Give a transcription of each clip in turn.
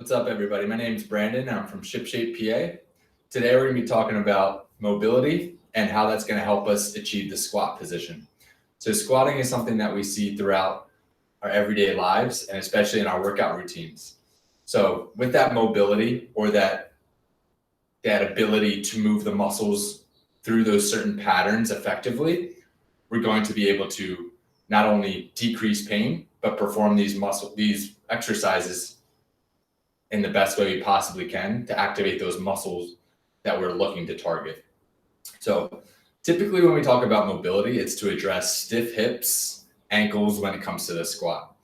What's up, everybody? My name is Brandon. I'm from ShipShape, PA. Today, we're going to be talking about mobility and how that's going to help us achieve the squat position. So squatting is something that we see throughout our everyday lives and especially in our workout routines. So with that mobility or that ability to move the muscles through those certain patterns effectively, we're going to be able to not only decrease pain, but perform these exercises in the best way we possibly can to activate those muscles that we're looking to target. So typically when we talk about mobility, it's to address stiff hips, ankles when it comes to the squat.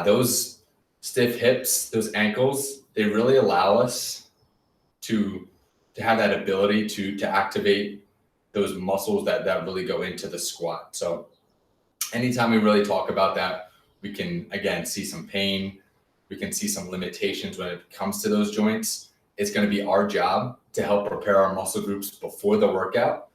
Those stiff hips, those ankles, they really allow us to have that ability to activate those muscles that really go into the squat. So anytime we really talk about that, we can, again, see some pain. We can see some limitations when it comes to those joints. It's going to be our job to help prepare our muscle groups before the workout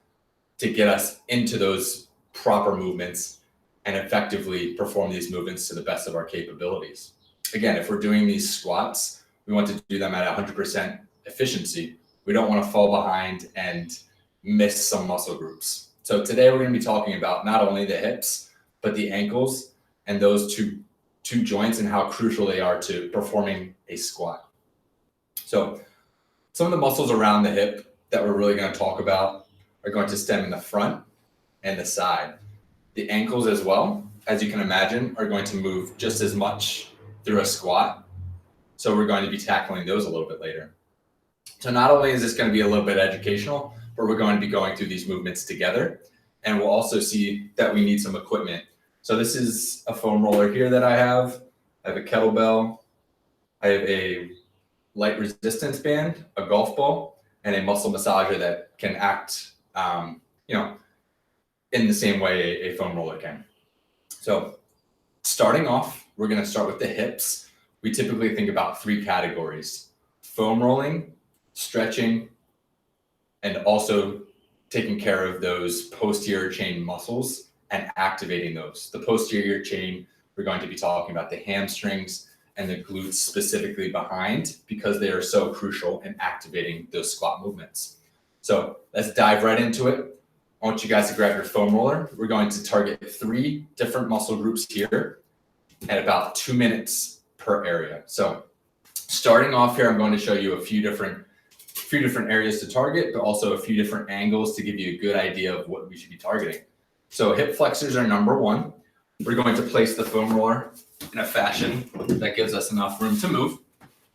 to get us into those proper movements and effectively perform these movements to the best of our capabilities. Again, if we're doing these squats, we want to do them at 100% efficiency. We don't want to fall behind and miss some muscle groups. So today we're going to be talking about not only the hips, but the ankles and those two joints and how crucial they are to performing a squat. So some of the muscles around the hip that we're really going to talk about are going to stem in the front and the side. The ankles as well, as you can imagine, are going to move just as much through a squat. So we're going to be tackling those a little bit later. So not only is this going to be a little bit educational, but we're going to be going through these movements together. And we'll also see that we need some equipment. So this is a foam roller here that I have. I have a kettlebell. I have a light resistance band, a golf ball, and a muscle massager that can act, in the same way a foam roller can. So starting off, we're going to start with the hips. We typically think about 3 categories: foam rolling, stretching, and also taking care of those posterior chain muscles and activating those. The posterior chain, we're going to be talking about the hamstrings and the glutes specifically behind because they are so crucial in activating those squat movements. So let's dive right into it. I want you guys to grab your foam roller. We're going to target 3 different muscle groups here at about 2 minutes per area. So starting off here, I'm going to show you a few different areas to target, but also a few different angles to give you a good idea of what we should be targeting. So hip flexors are number 1. We're going to place the foam roller in a fashion that gives us enough room to move.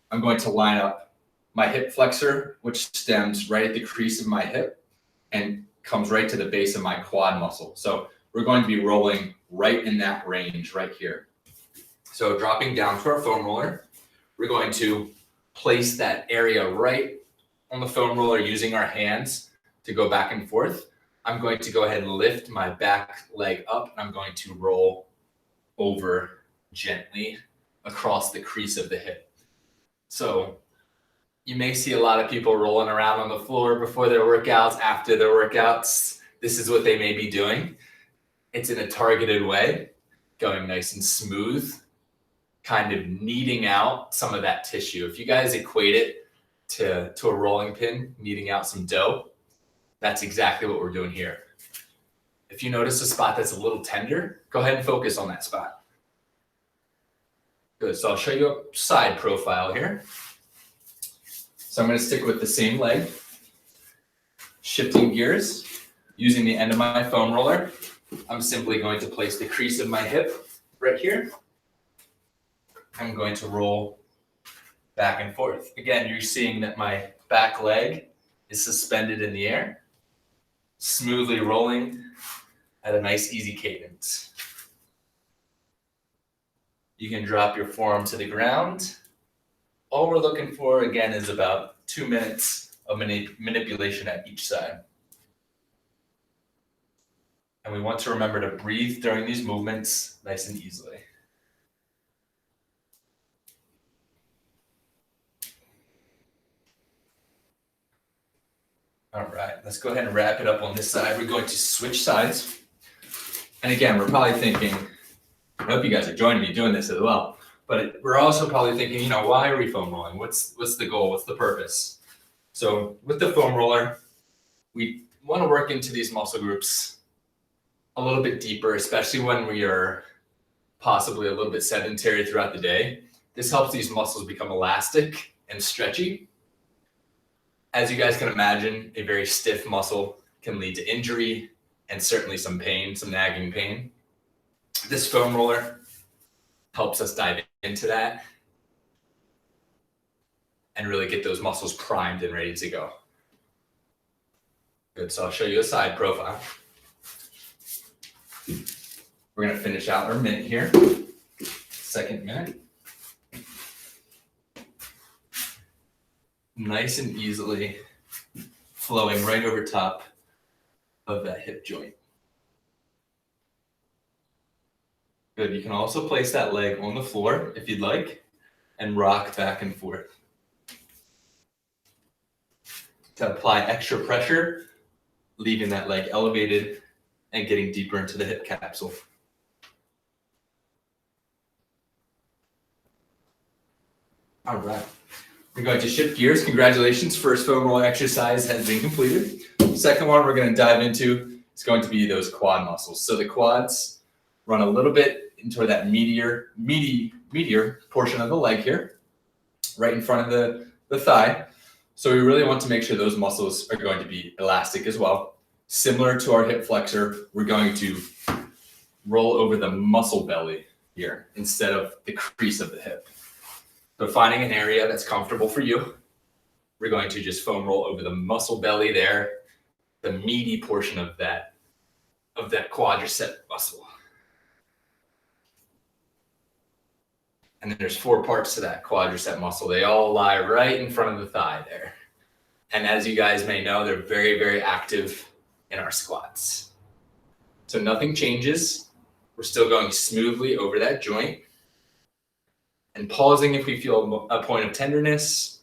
I'm going to line up my hip flexor, which stems right at the crease of my hip and comes right to the base of my quad muscle. So we're going to be rolling right in that range right here. So dropping down to our foam roller, we're going to place that area right on the foam roller using our hands to go back and forth. I'm going to go ahead and lift my back leg up, and I'm going to roll over gently across the crease of the hip. So you may see a lot of people rolling around on the floor before their workouts, after their workouts. This is what they may be doing. It's in a targeted way, going nice and smooth, kind of kneading out some of that tissue. If you guys equate it to a rolling pin, kneading out some dough, that's exactly what we're doing here. If you notice a spot that's a little tender, go ahead and focus on that spot. Good, so I'll show you a side profile here. So I'm going to stick with the same leg, shifting gears, using the end of my foam roller. I'm simply going to place the crease of my hip right here. I'm going to roll back and forth. Again, you're seeing that my back leg is suspended in the air, smoothly rolling at a nice, easy cadence. You can drop your forearm to the ground. All we're looking for, again, is about 2 minutes of manipulation at each side. And we want to remember to breathe during these movements nice and easily. All right, let's go ahead and wrap it up on this side. We're going to switch sides. And again, we're probably thinking, I hope you guys are joining me doing this as well. But we're also probably thinking, you know, why are we foam rolling? What's the goal? What's the purpose? So with the foam roller, we want to work into these muscle groups a little bit deeper, especially when we are possibly a little bit sedentary throughout the day. This helps these muscles become elastic and stretchy. As you guys can imagine, a very stiff muscle can lead to injury and certainly some pain, some nagging pain. This foam roller helps us dive into that and really get those muscles primed and ready to go. Good, so I'll show you a side profile. We're gonna finish out our minute here, second minute. Nice and easily flowing right over top of that hip joint. Good, you can also place that leg on the floor if you'd like and rock back and forth. To apply extra pressure, leaving that leg elevated and getting deeper into the hip capsule. All right, we're going to shift gears. Congratulations, first foam roll exercise has been completed. Second one we're going to dive into is going to be those quad muscles. So the quads run a little bit into that meatier portion of the leg here, right in front of the thigh. So we really want to make sure those muscles are going to be elastic as well. Similar to our hip flexor, we're going to roll over the muscle belly here instead of the crease of the hip. So finding an area that's comfortable for you, we're going to just foam roll over the muscle belly there, the meaty portion of that quadricep muscle. And then there's 4 parts to that quadricep muscle. They all lie right in front of the thigh there. And as you guys may know, they're very, very active in our squats. So nothing changes. We're still going smoothly over that joint and pausing if we feel a point of tenderness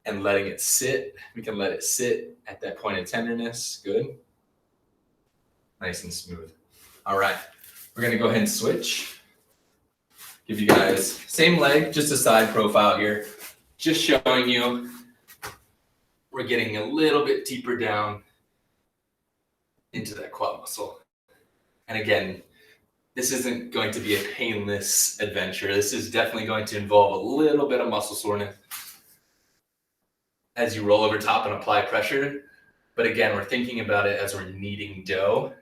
and letting it sit. We can let it sit at that point of tenderness. Good. Nice and smooth. All right, we're gonna go ahead and switch. Give you guys same leg, just a side profile here. Just showing you we're getting a little bit deeper down into that quad muscle. And again, this isn't going to be a painless adventure. This is definitely going to involve a little bit of muscle soreness as you roll over top and apply pressure. But again, we're thinking about it as we're kneading dough.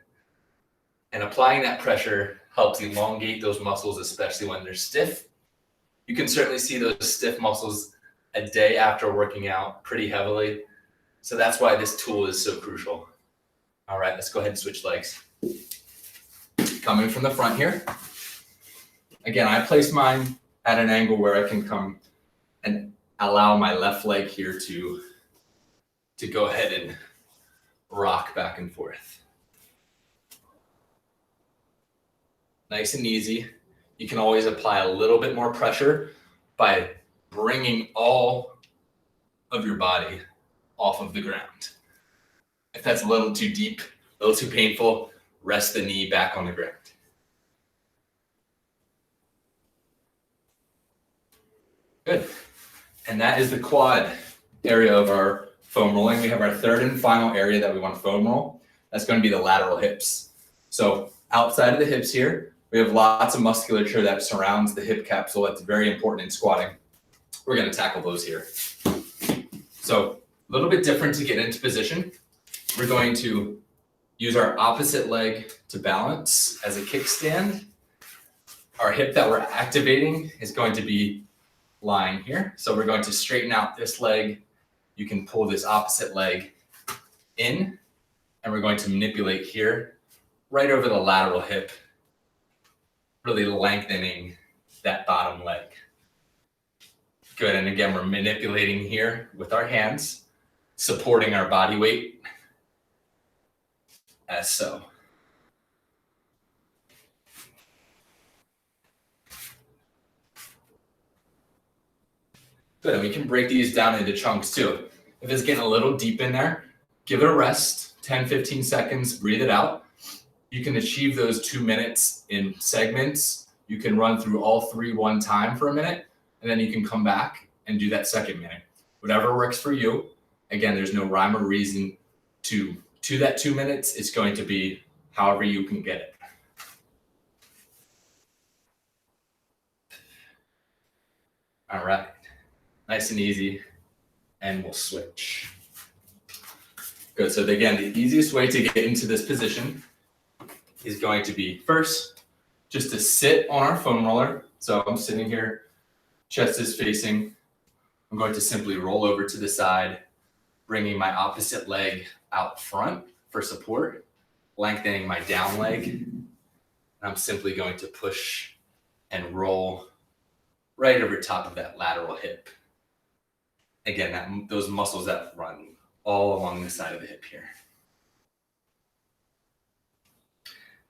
And applying that pressure helps elongate those muscles, especially when they're stiff. You can certainly see those stiff muscles a day after working out pretty heavily. So that's why this tool is so crucial. All right, let's go ahead and switch legs. Coming from the front here. Again, I place mine at an angle where I can come and allow my left leg here to go ahead and rock back and forth. Nice and easy. You can always apply a little bit more pressure by bringing all of your body off of the ground. If that's a little too deep, a little too painful, rest the knee back on the ground. Good. And that is the quad area of our foam rolling. We have our third and final area that we want to foam roll. That's going to be the lateral hips. So outside of the hips here, we have lots of musculature that surrounds the hip capsule. That's very important in squatting. We're going to tackle those here. So a little bit different to get into position. We're going to use our opposite leg to balance as a kickstand. Our hip that we're activating is going to be lying here. So we're going to straighten out this leg. You can pull this opposite leg in, and we're going to manipulate here right over the lateral hip, really lengthening that bottom leg. Good, and again, we're manipulating here with our hands, supporting our body weight as so. Good, and we can break these down into chunks too. If it's getting a little deep in there, give it a rest, 10, 15 seconds, breathe it out. You can achieve those 2 minutes in segments You can run through all three one time for a minute, and then you can come back and do that second minute. Whatever works for you. Again, there's no rhyme or reason to that 2 minutes. It's going to be however you can get it. All right, nice and easy, and we'll switch. Good, so again, the easiest way to get into this position is going to be first, just to sit on our foam roller. So I'm sitting here, chest is facing. I'm going to simply roll over to the side, bringing my opposite leg out front for support, lengthening my down leg. And I'm simply going to push and roll right over top of that lateral hip. Again, those muscles that run all along the side of the hip here.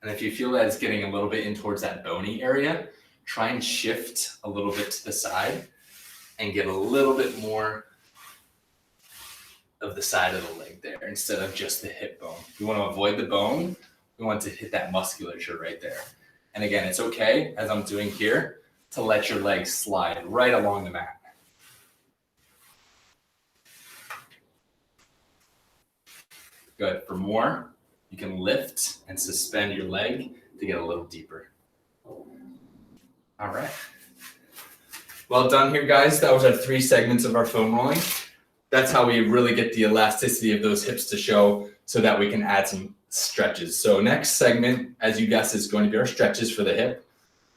And if you feel that it's getting a little bit in towards that bony area, try and shift a little bit to the side and get a little bit more of the side of the leg there instead of just the hip bone. We want to avoid the bone. We want to hit that musculature right there. And again, it's okay, as I'm doing here, to let your legs slide right along the mat. Good. For more, you can lift and suspend your leg to get a little deeper. All right. Well done here, guys. That was our 3 segments of our foam rolling. That's how we really get the elasticity of those hips to show so that we can add some stretches. So next segment, as you guessed, is going to be our stretches for the hip.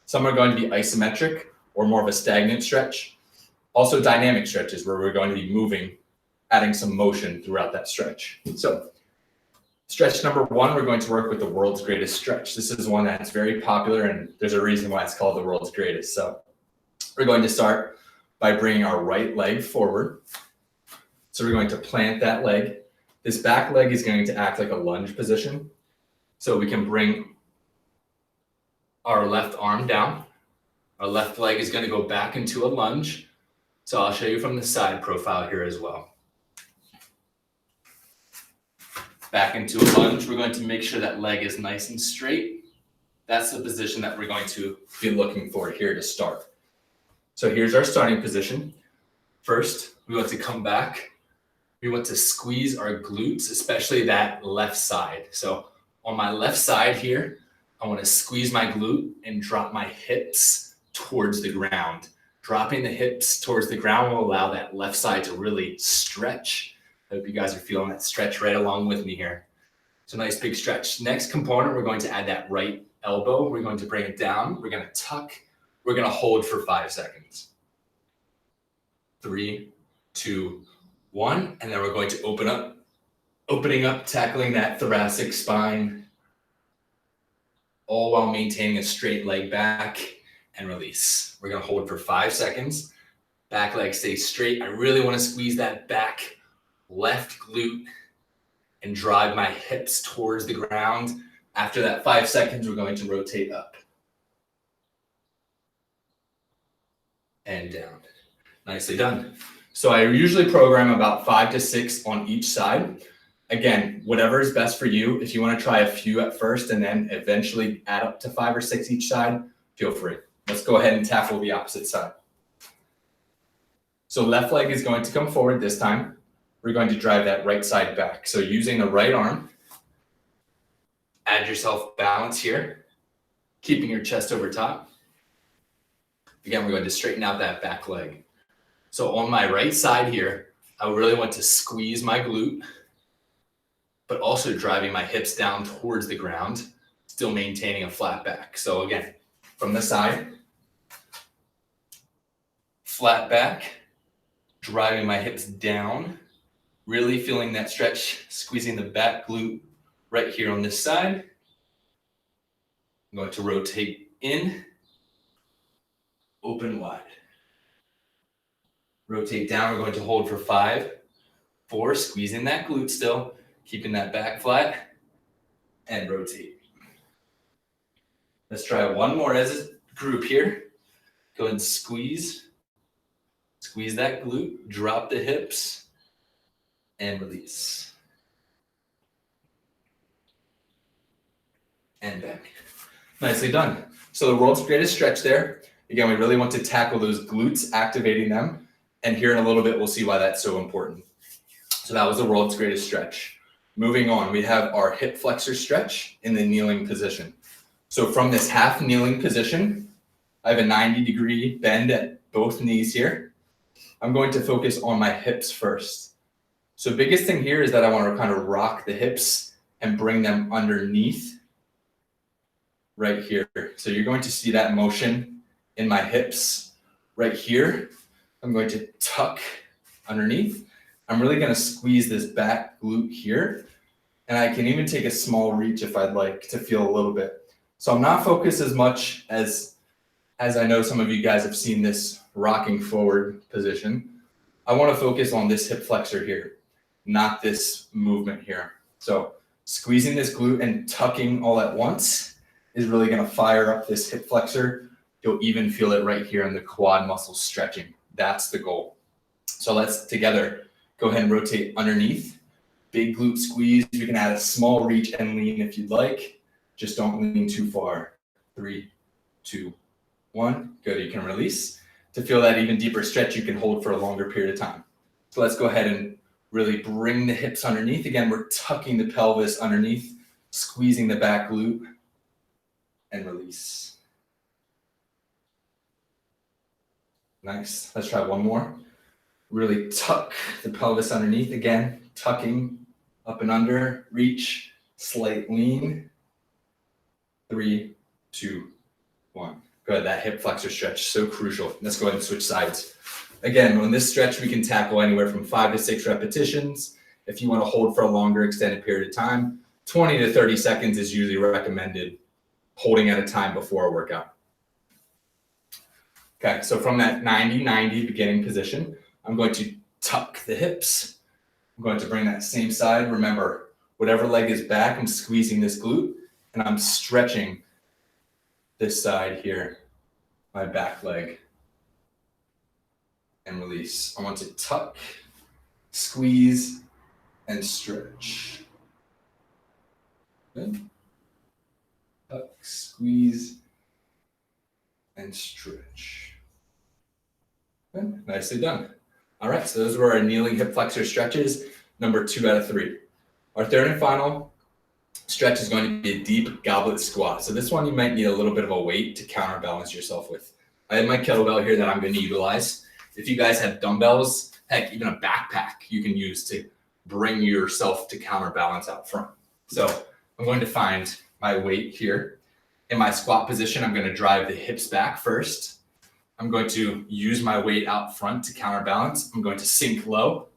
Some are going to be isometric or more of a stagnant stretch. Also dynamic stretches where we're going to be moving, adding some motion throughout that stretch. So stretch number 1, we're going to work with the world's greatest stretch. This is one that's very popular, and there's a reason why it's called the world's greatest. So we're going to start by bringing our right leg forward. So we're going to plant that leg. This back leg is going to act like a lunge position. So we can bring our left arm down. Our left leg is going to go back into a lunge. So I'll show you from the side profile here as well. Back into a lunge. We're going to make sure that leg is nice and straight. That's the position that we're going to be looking for here to start. So here's our starting position. First, we want to come back. We want to squeeze our glutes, especially that left side. So on my left side here, I want to squeeze my glute and drop my hips towards the ground. Dropping the hips towards the ground will allow that left side to really stretch. I hope you guys are feeling that stretch right along with me here. So nice big stretch. Next component, we're going to add that right elbow. We're going to bring it down. We're going to tuck. We're going to hold for 5 seconds. 3, 2, 1. And then we're going to opening up, tackling that thoracic spine, all while maintaining a straight leg back, and release. We're going to hold for 5 seconds. Back leg stays straight. I really want to squeeze that back left glute and drive my hips towards the ground. After that 5 seconds, we're going to rotate up and down. Nicely done. So I usually program about 5 to 6 on each side. Again, whatever is best for you. If you want to try a few at first and then eventually add up to 5 or 6 each side, feel free. Let's go ahead and tackle the opposite side. So left leg is going to come forward this time. We're going to drive that right side back. So using the right arm, add yourself balance here, keeping your chest over top. Again, we're going to straighten out that back leg. So on my right side here, I really want to squeeze my glute, but also driving my hips down towards the ground, still maintaining a flat back. So again, from the side, flat back, driving my hips down, really feeling that stretch, squeezing the back glute right here on this side. I'm going to rotate in, open wide. Rotate down, we're going to hold for 5, 4, squeezing that glute still, keeping that back flat, and rotate. Let's try one more as a group here. Go ahead and squeeze that glute, drop the hips, and release. And back. Nicely done. So the world's greatest stretch there. Again, we really want to tackle those glutes, activating them. And here in a little bit, we'll see why that's so important. So that was the world's greatest stretch. Moving on, we have our hip flexor stretch in the kneeling position. So from this half kneeling position, I have a 90-degree bend at both knees here. I'm going to focus on my hips first. So biggest thing here is that I want to kind of rock the hips and bring them underneath right here. So you're going to see that motion in my hips right here. I'm going to tuck underneath. I'm really going to squeeze this back glute here. And I can even take a small reach if I'd like to feel a little bit. So I'm not focused as much as I know some of you guys have seen this rocking forward position. I want to focus on this hip flexor here, not this movement here. So squeezing this glute and tucking all at once is really going to fire up this hip flexor. You'll even feel it right here in the quad muscles stretching. That's the goal. So let's together go ahead and rotate underneath. Big glute squeeze. You can add a small reach and lean if you'd like. Just don't lean too far. 3, 2, 1. Good. You can release. To feel that even deeper stretch, you can hold for a longer period of time. So let's go ahead and really bring the hips underneath. Again, we're tucking the pelvis underneath, squeezing the back glute, and release. Nice. Let's try one more. Really tuck the pelvis underneath. Again, tucking up and under, reach, slight lean. 3, 2, 1. Good, that hip flexor stretch, so crucial. Let's go ahead and switch sides. Again, on this stretch, we can tackle anywhere from 5 to 6 repetitions. If you want to hold for a longer extended period of time, 20 to 30 seconds is usually recommended, holding at a time before a workout. Okay, so from that 90-90 beginning position, I'm going to tuck the hips. I'm going to bring that same side. Remember, whatever leg is back, I'm squeezing this glute, and I'm stretching this side here, my back leg, and release. I want to tuck, squeeze, and stretch. Good. Tuck, squeeze, and stretch. Good. Nicely done. All right, so those were our kneeling hip flexor stretches, number 2 out of 3. Our third and final stretch is going to be a deep goblet squat. So this one you might need a little bit of a weight to counterbalance yourself with. I have my kettlebell here that I'm going to utilize. If you guys have dumbbells, heck, even a backpack you can use to bring yourself to counterbalance out front. So I'm going to find my weight here. In my squat position, I'm going to drive the hips back first. I'm going to use my weight out front to counterbalance. I'm going to sink low,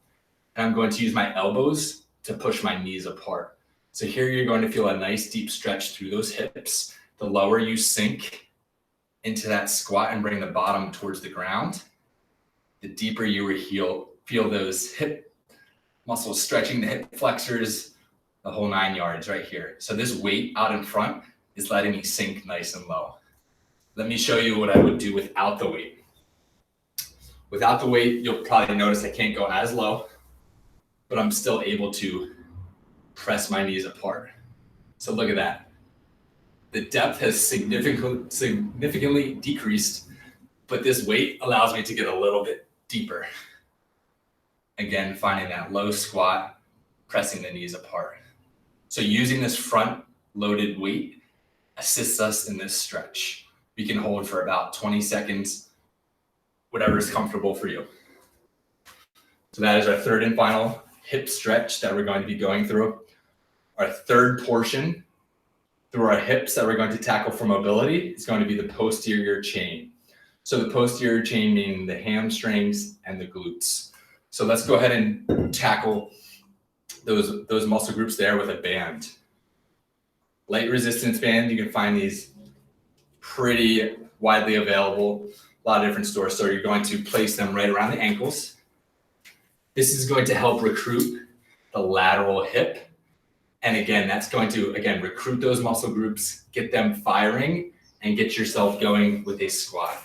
and I'm going to use my elbows to push my knees apart. So here you're going to feel a nice deep stretch through those hips. The lower you sink into that squat and bring the bottom towards the ground, the deeper you feel those hip muscles stretching, the hip flexors, the whole 9 yards right here. So this weight out in front is letting me sink nice and low. Let me show you what I would do without the weight. Without the weight, you'll probably notice I can't go as low, but I'm still able to press my knees apart. So look at that. The depth has significantly decreased, but this weight allows me to get a little bit deeper. Again, finding that low squat, pressing the knees apart. So using this front loaded weight assists us in this stretch. We can hold for about 20 seconds, whatever is comfortable for you. So that is our third and final hip stretch that we're going to be going through. Our third portion through our hips that we're going to tackle for mobility is going to be the posterior chain. So the posterior chain meaning the hamstrings and the glutes. So let's go ahead and tackle those muscle groups there with a band. Light resistance band, you can find these pretty widely available, a lot of different stores. So you're going to place them right around the ankles. This is going to help recruit the lateral hip. And again, that's going to, recruit those muscle groups, get them firing, and get yourself going with a squat.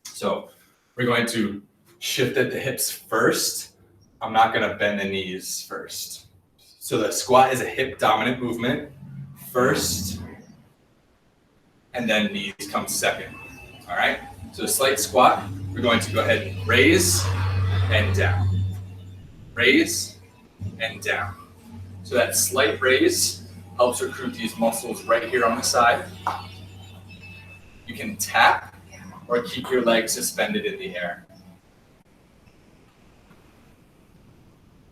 So we're going to shift at the hips first. I'm not going to bend the knees first. So the squat is a hip dominant movement first, and then knees come second. All right, so a slight squat. We're going to go ahead and raise and down. Raise and down. So that slight raise helps recruit these muscles right here on the side. You can tap or keep your legs suspended in the air.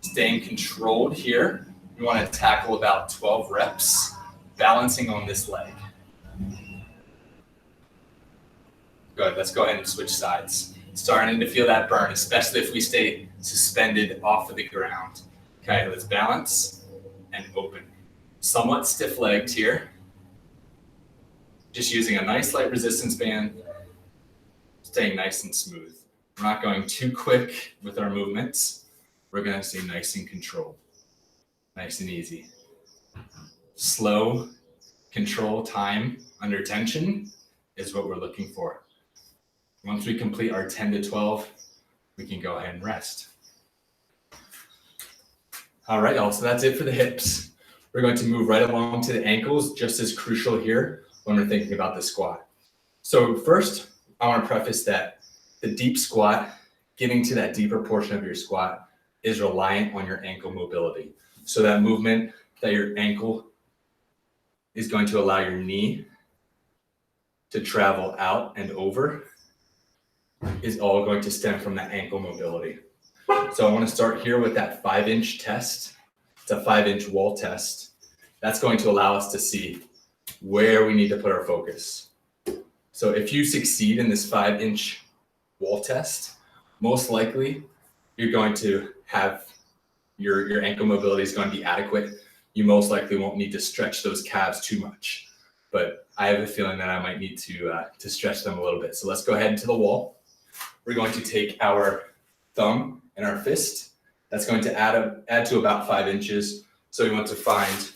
Staying controlled here. You want to tackle about 12 reps, balancing on this leg. Good, let's go ahead and switch sides. Starting to feel that burn, especially if we stay suspended off of the ground. Okay, let's balance and open. Somewhat stiff legs here. Just using a nice light resistance band, staying nice and smooth. We're not going too quick with our movements. We're gonna stay nice and controlled, nice and easy. Slow control time under tension is what we're looking for. Once we complete our 10 to 12, we can go ahead and rest. All right, y'all, so that's it for the hips. We're going to move right along to the ankles, just as crucial here when we're thinking about the squat. So first, I want to preface that the deep squat, getting to that deeper portion of your squat, is reliant on your ankle mobility. So that movement that your ankle is going to allow your knee to travel out and over is all going to stem from that ankle mobility. So I want to start here with that 5-inch test. It's a 5-inch wall test. That's going to allow us to see where we need to put our focus. So if you succeed in this 5-inch wall test, most likely you're going to have your ankle mobility is going to be adequate. You most likely won't need to stretch those calves too much, but I have a feeling that I might need to stretch them a little bit. So let's go ahead to the wall. We're going to take our thumb and our fist. That's going to add to about 5 inches. So we want to find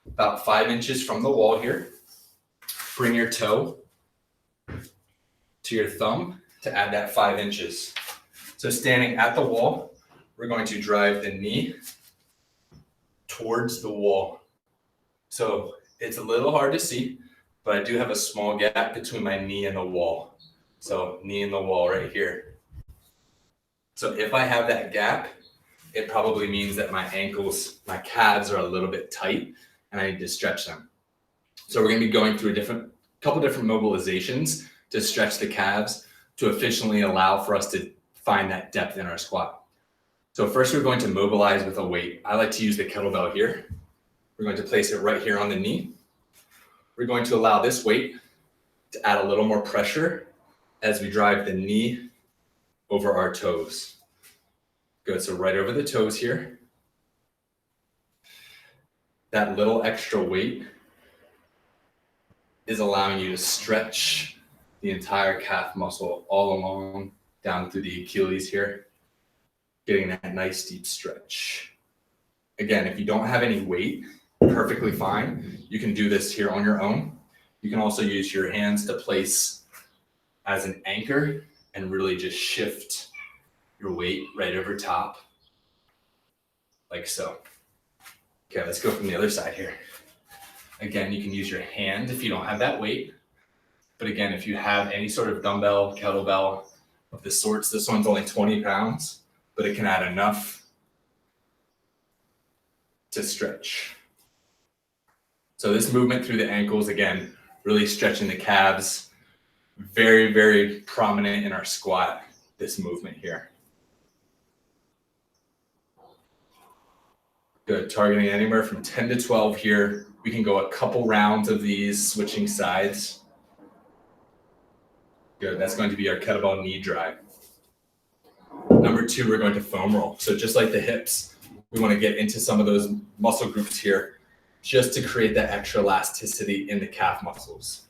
about 5 inches from the wall here. Bring your toe to your thumb to add that 5 inches. So standing at the wall, we're going to drive the knee towards the wall. So it's a little hard to see, but I do have a small gap between my knee and the wall. So knee and the wall right here. So if I have that gap, it probably means that my ankles, my calves are a little bit tight and I need to stretch them. So we're going to be going through a couple different mobilizations to stretch the calves to efficiently allow for us to find that depth in our squat. So first we're going to mobilize with a weight. I like to use the kettlebell here. We're going to place it right here on the knee. We're going to allow this weight to add a little more pressure as we drive the knee over our toes. Good, so right over the toes here. That little extra weight is allowing you to stretch the entire calf muscle all along down through the Achilles here, getting that nice deep stretch. Again, if you don't have any weight, perfectly fine. You can do this here on your own. You can also use your hands to place as an anchor and really just shift your weight right over top, like so. Okay, let's go from the other side here. Again, you can use your hand if you don't have that weight. But again, if you have any sort of dumbbell, kettlebell of the sorts, this one's only 20 pounds, but it can add enough to stretch. So this movement through the ankles, again, really stretching the calves, very, very prominent in our squat, this movement here. Good, targeting anywhere from 10 to 12 here. We can go a couple rounds of these, switching sides. Good, that's going to be our kettlebell knee drive. Number 2, we're going to foam roll. So just like the hips, we want to get into some of those muscle groups here just to create that extra elasticity in the calf muscles.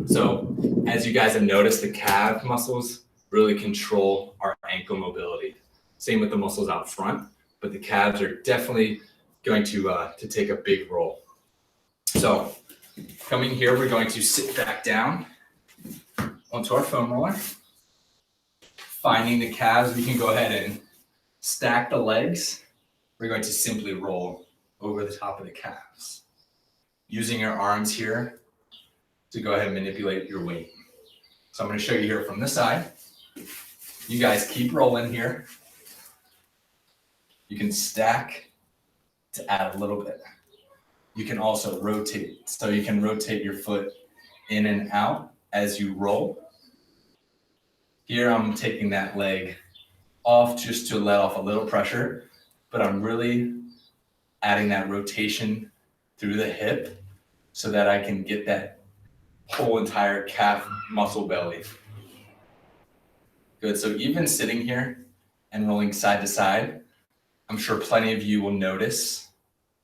So as you guys have noticed, the calf muscles really control our ankle mobility. Same with the muscles out front, but the calves are definitely going to take a big role. So coming here, we're going to sit back down onto our foam roller. Finding the calves, we can go ahead and stack the legs. We're going to simply roll over the top of the calves. Using your arms here to go ahead and manipulate your weight. So I'm going to show you here from this side. You guys keep rolling here. You can stack to add a little bit. You can also rotate. So you can rotate your foot in and out as you roll. Here I'm taking that leg off just to let off a little pressure, but I'm really adding that rotation through the hip so that I can get that whole entire calf muscle belly. Good, so even sitting here and rolling side to side, I'm sure plenty of you will notice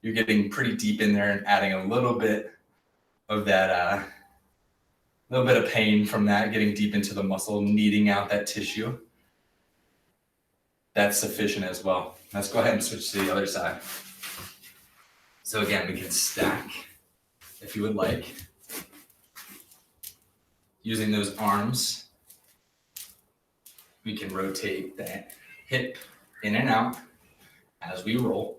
you're getting pretty deep in there and adding a little bit of that, little bit of pain from that, getting deep into the muscle, kneading out that tissue. That's sufficient as well. Let's go ahead and switch to the other side. So again, we can stack if you would like. Using those arms, we can rotate the hip in and out as we roll.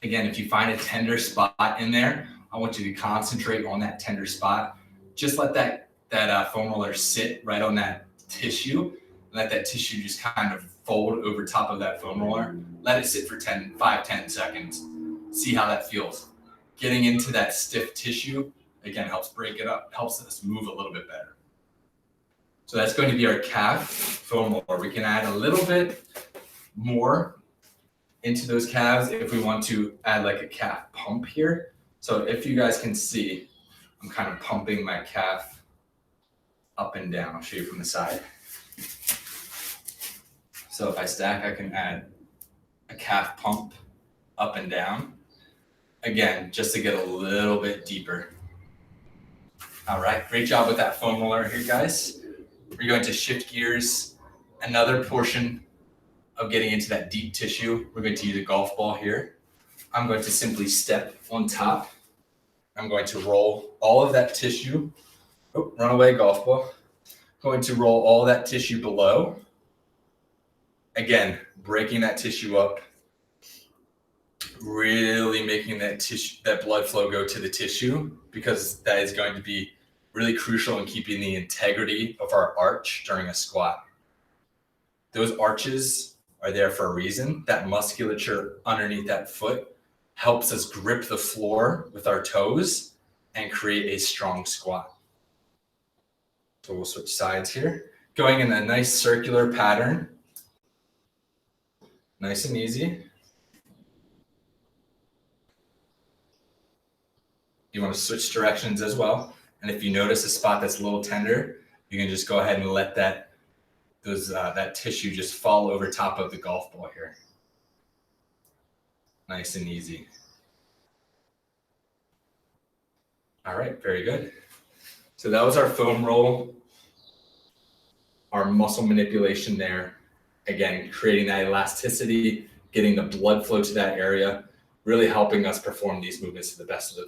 Again, if you find a tender spot in there, I want you to concentrate on that tender spot. Just let that foam roller sit right on that tissue. Let that tissue just kind of fold over top of that foam roller. Let it sit for 5-10 seconds. See how that feels. Getting into that stiff tissue, again, helps break it up, helps us move a little bit better. So that's going to be our calf foam roller. We can add a little bit more into those calves if we want to add like a calf pump here. So if you guys can see, I'm kind of pumping my calf up and down. I'll show you from the side. So if I stack, I can add a calf pump up and down. Again, just to get a little bit deeper. All right, great job with that foam roller here, guys. We're going to shift gears. Another portion of getting into that deep tissue, we're going to use a golf ball here. I'm going to simply step on top. I'm going to roll all of that tissue. Oh, run away, golf ball. Going to roll all that tissue below. Again, breaking that tissue up, really making that tissue, that blood flow go to the tissue, because that is going to be really crucial in keeping the integrity of our arch during a squat. Those arches are there for a reason. That musculature underneath that foot helps us grip the floor with our toes and create a strong squat. So we'll switch sides here. Going in a nice circular pattern. Nice and easy. You want to switch directions as well. And if you notice a spot that's a little tender, you can just go ahead and let that tissue just fall over top of the golf ball here. Nice and easy. All right, very good. So that was our foam roll, our muscle manipulation there. Again, creating that elasticity, getting the blood flow to that area, really helping us perform these movements to the best of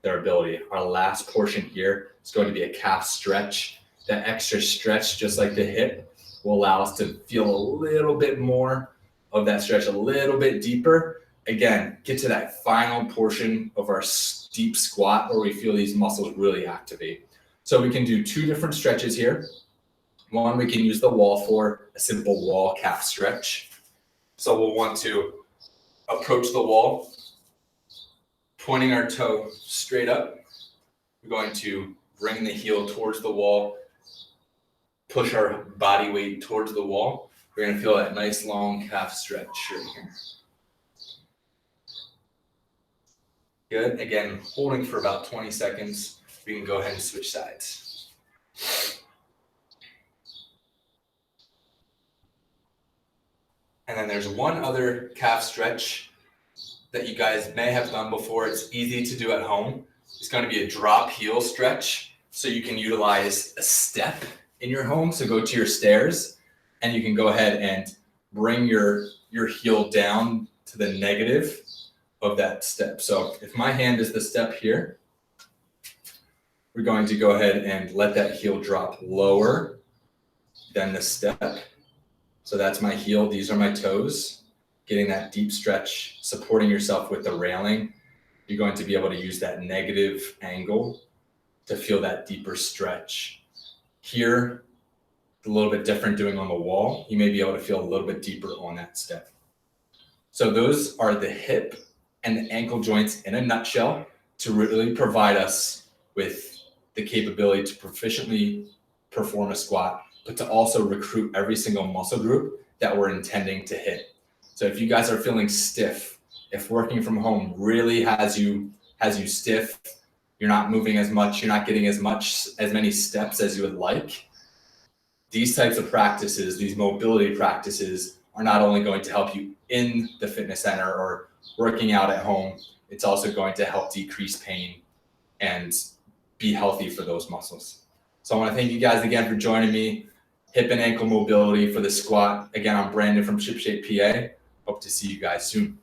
their ability. Our last portion here is going to be a calf stretch. That extra stretch, just like the hip, will allow us to feel a little bit more of that stretch, a little bit deeper. Again, get to that final portion of our deep squat where we feel these muscles really activate. So we can do two different stretches here. One, we can use the wall for a simple wall calf stretch. So we'll want to approach the wall, pointing our toe straight up. We're going to bring the heel towards the wall, push our body weight towards the wall. We're going to feel that nice long calf stretch right here. Good. Again, holding for about 20 seconds. We can go ahead and switch sides. And then there's one other calf stretch that you guys may have done before. It's easy to do at home. It's going to be a drop heel stretch. So you can utilize a step in your home. So go to your stairs and you can go ahead and bring your heel down to the negative of that step. So if my hand is the step here, we're going to go ahead and let that heel drop lower than the step. So that's my heel. These are my toes. Getting that deep stretch, supporting yourself with the railing. you're going to be able to use that negative angle to feel that deeper stretch. Here, a little bit different doing on the wall, you may be able to feel a little bit deeper on that step. So those are the hip and the ankle joints in a nutshell to really provide us with the capability to proficiently perform a squat, but to also recruit every single muscle group that we're intending to hit. So if you guys are feeling stiff, if working from home really has you stiff, you're not moving as much, you're not getting as many steps as you would like, these types of practices, these mobility practices, are not only going to help you in the fitness center or working out at home, it's also going to help decrease pain and be healthy for those muscles. So I want to thank you guys again for joining me. Hip and ankle mobility for the squat. Again, I'm Brandon from ShipShape PA. Hope to see you guys soon.